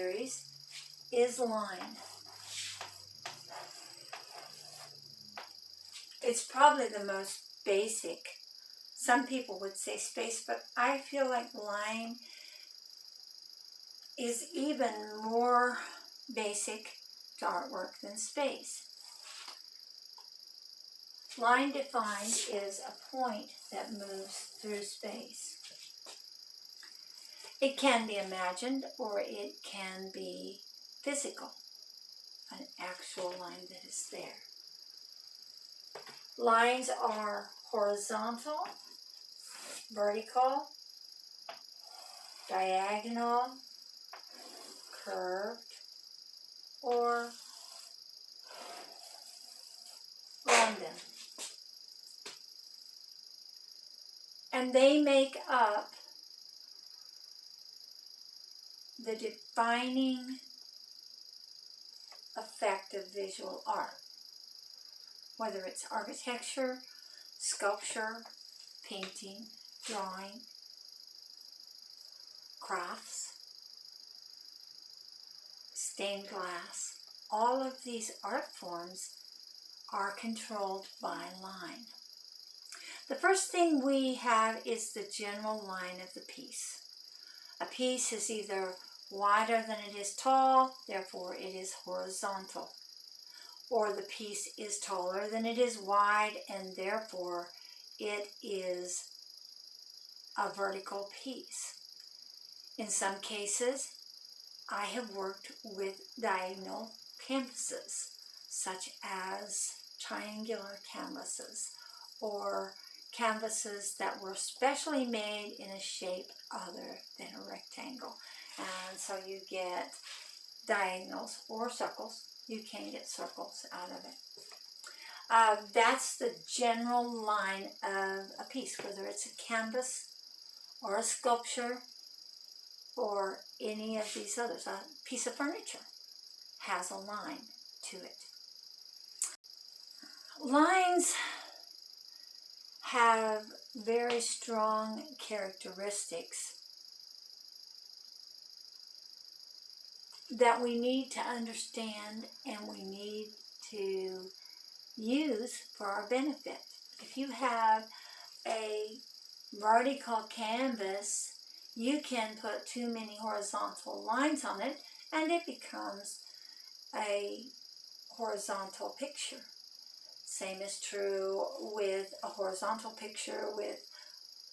series is line. It's probably the most basic. Some people would say space, but I feel like line is even more basic to artwork than space. Line defined is a point that moves through space. It can be imagined or it can be physical, an actual line that is there. Lines are horizontal, vertical, diagonal, curved, or random. And they make up the defining effect of visual art. Whether it's architecture, sculpture, painting, drawing, crafts, stained glass, all of these art forms are controlled by line. The first thing we have is the general line of the piece. A piece is either wider than it is tall, therefore it is horizontal. Or the piece is taller than it is wide, and therefore it is a vertical piece. In some cases, I have worked with diagonal canvases, such as triangular canvases, or canvases that were specially made in a shape other than a rectangle. And so you get diagonals or circles. You can get circles out of it. That's the general line of a piece, whether it's a canvas or a sculpture or any of these others. A piece of furniture has a line to it. Lines have very strong characteristics that we need to understand and we need to use for our benefit. If you have a vertical canvas, you can put too many horizontal lines on it and it becomes a horizontal picture. Same is true with a horizontal picture with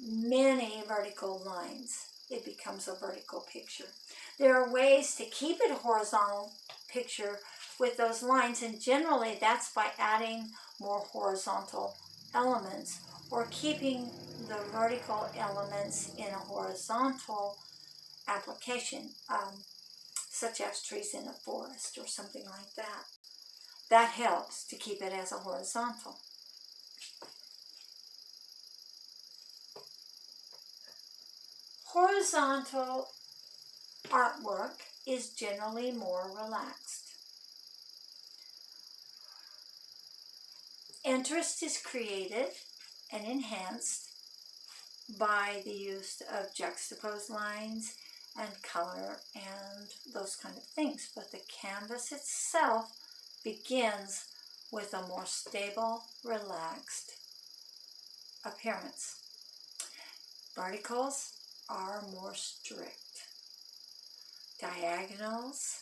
many vertical lines. It becomes a vertical picture. There are ways to keep it a horizontal picture with those lines, and generally that's by adding more horizontal elements or keeping the vertical elements in a horizontal application, such as trees in a forest or something like that. That helps to keep it as a horizontal. Horizontal artwork is generally more relaxed. Interest is created and enhanced by the use of juxtaposed lines and color and those kind of things, but the canvas itself begins with a more stable, relaxed appearance. Verticals are more strict. Diagonals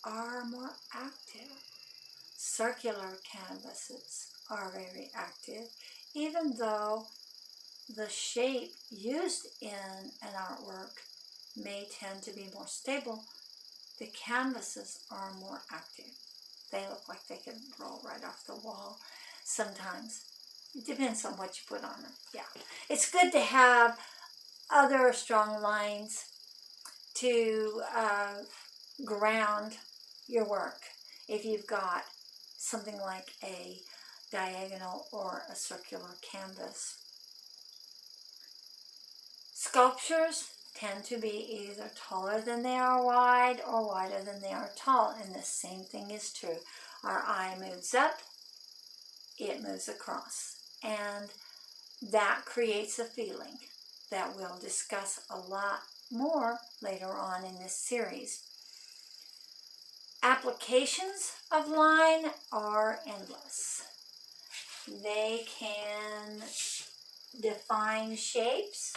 are more active. Circular canvases are very active, even though the shape used in an artwork may tend to be more stable. The canvases are more active. They look like they can roll right off the wall sometimes. It depends on what you put on them. Yeah, it's good to have other strong lines to ground your work. If you've got something like a diagonal or a circular canvas. Sculptures tend to be either taller than they are wide or wider than they are tall, and the same thing is true. Our eye moves up, it moves across, and that creates a feeling that we'll discuss a lot more later on in this series. Applications of line are endless. They can define shapes.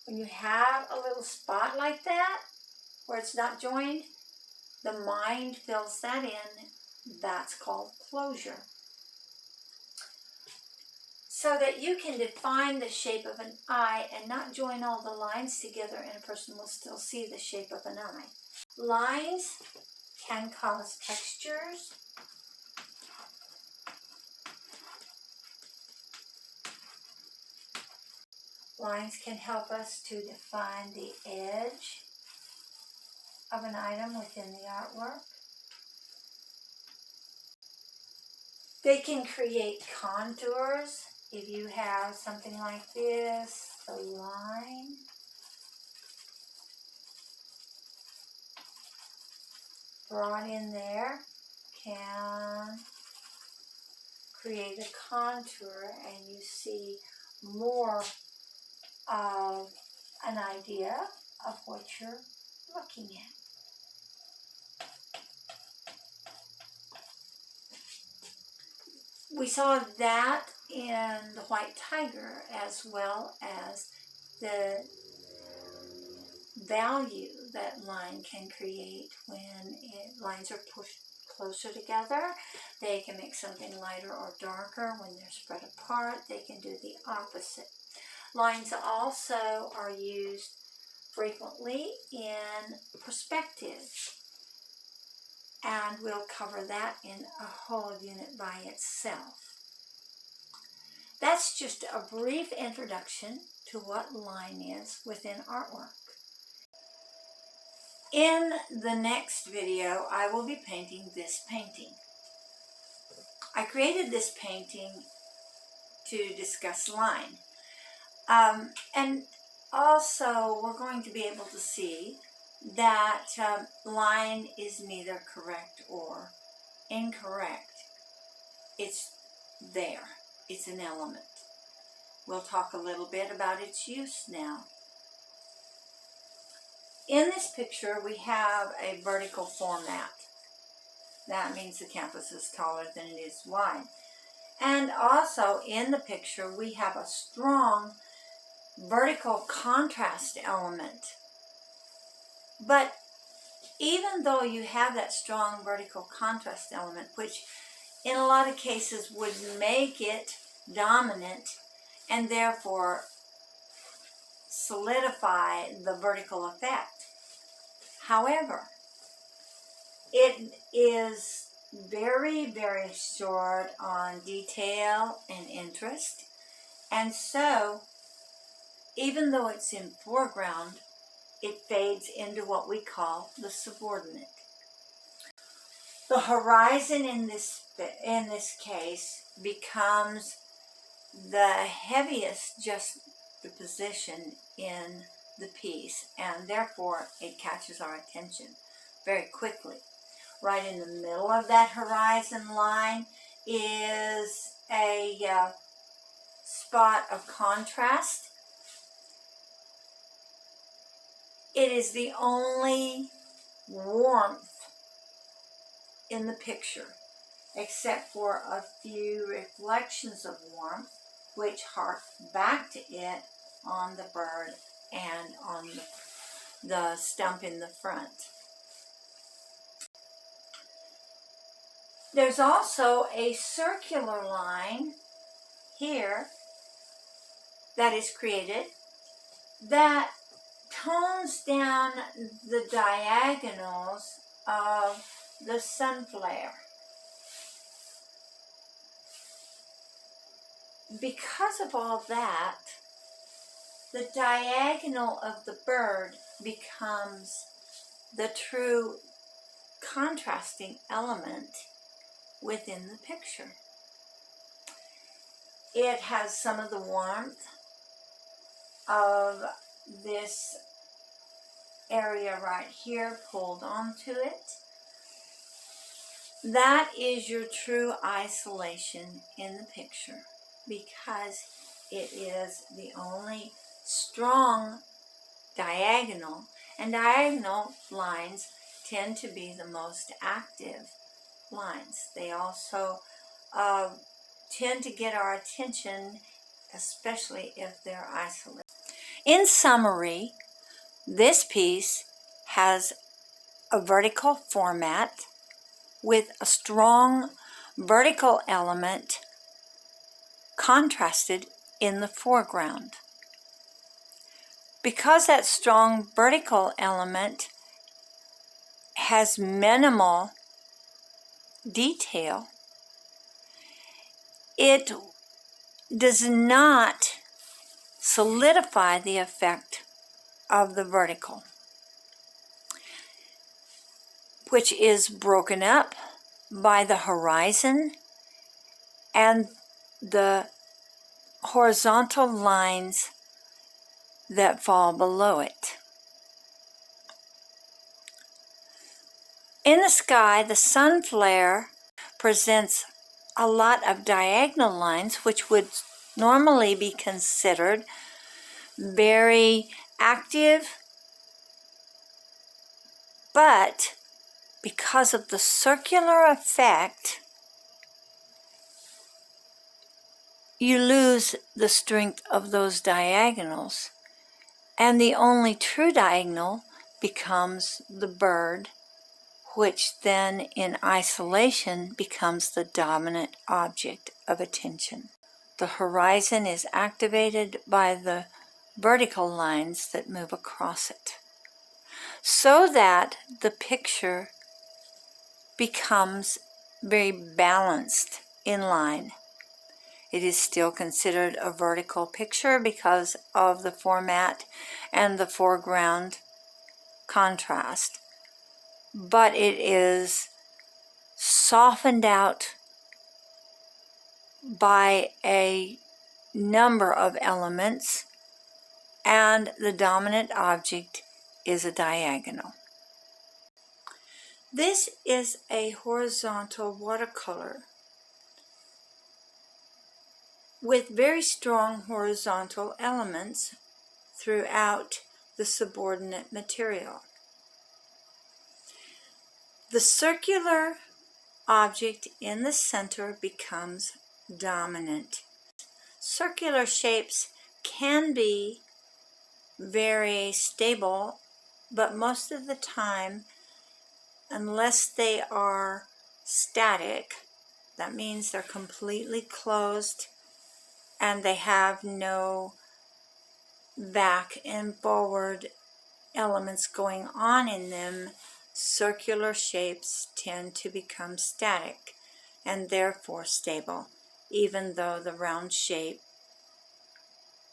When you have a little spot like that, where it's not joined, the mind fills that in. That's called closure. So that you can define the shape of an eye and not join all the lines together, and a person will still see the shape of an eye. Lines can cause textures. Lines can help us to define the edge of an item within the artwork. They can create contours. If you have something like this, the line brought in there can create a contour, and you see more of an idea of what you're looking at. We saw that in the white tiger, as well as the value that line can create when lines are pushed closer together. They can make something lighter or darker. When they're spread apart, they can do the opposite. Lines also are used frequently in perspective, and we'll cover that in a whole unit by itself. That's just a brief introduction to what line is within artwork. In the next video, I will be painting this painting. I created this painting to discuss line. And also, we're going to be able to see that line is neither correct or incorrect. It's there. It's an element. We'll talk a little bit about its use now. In this picture, we have a vertical format. That means the canvas is taller than it is wide. And also in the picture, we have a strong vertical contrast element. But even though you have that strong vertical contrast element, which in a lot of cases would make it dominant and therefore solidify the vertical effect, however, it is very, very short on detail and interest. And so, even though it's in foreground, it fades into what we call the subordinate. The horizon in this case becomes the heaviest juxtaposition in the piece, and therefore it catches our attention very quickly. Right in the middle of that horizon line is a spot of contrast. It is the only warmth in the picture, except for a few reflections of warmth, which hark back to it on the bird and on the stump in the front. There's also a circular line here that is created that tones down the diagonals of the sun flare. Because of all that, the diagonal of the bird becomes the true contrasting element within the picture. It has some of the warmth of this area right here pulled onto it. That is your true isolation in the picture, because it is the only strong diagonal, and diagonal lines tend to be the most active lines. They also tend to get our attention, especially if they're isolated. In summary, this piece has a vertical format with a strong vertical element contrasted in the foreground. Because that strong vertical element has minimal detail, it does not solidify the effect of the vertical, which is broken up by the horizon and the horizontal lines that fall below it. In the sky, the sun flare presents a lot of diagonal lines, which would normally be considered very active, but because of the circular effect, you lose the strength of those diagonals, and the only true diagonal becomes the bird, which then in isolation becomes the dominant object of attention. The horizon is activated by the vertical lines that move across it, so that the picture becomes very balanced in line. It is still considered a vertical picture because of the format and the foreground contrast, but it is softened out by a number of elements, and the dominant object is a diagonal. This is a horizontal watercolor with very strong horizontal elements throughout the subordinate material. The circular object in the center becomes dominant. Circular shapes can be very stable, but most of the time, unless they are static, that means they're completely closed and they have no back and forward elements going on in them, circular shapes tend to become static and therefore stable, even though the round shape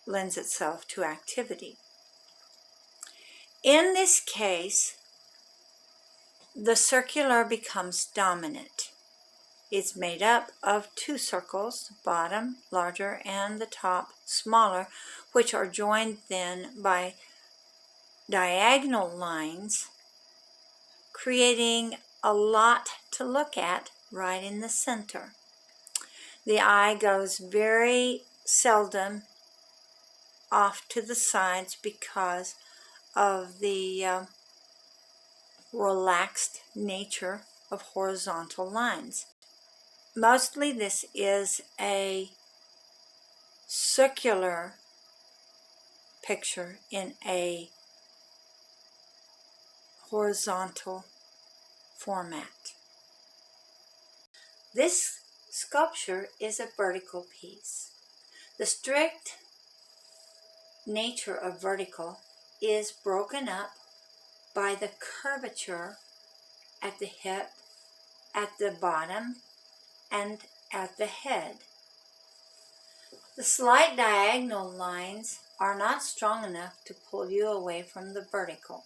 lends itself to activity. In this case, the circular becomes dominant. It's made up of two circles, the bottom larger and the top smaller, which are joined then by diagonal lines, creating a lot to look at right in the center. The eye goes very seldom off to the sides because of the relaxed nature of horizontal lines. Mostly this is a circular picture in a horizontal format. This sculpture is a vertical piece. The strict nature of vertical is broken up by the curvature at the hip, at the bottom, and at the head. The slight diagonal lines are not strong enough to pull you away from the vertical,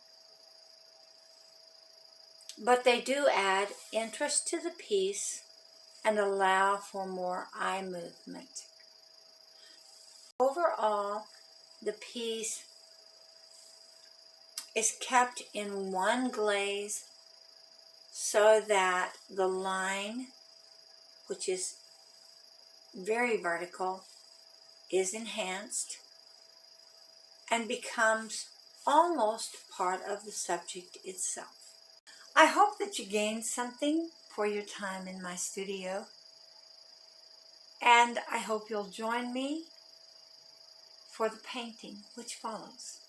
but they do add interest to the piece and allow for more eye movement. Overall, the piece is kept in one glaze so that the line, which is very vertical, is enhanced, and becomes almost part of the subject itself. I hope that you gained something for your time in my studio, and I hope you'll join me for the painting which follows.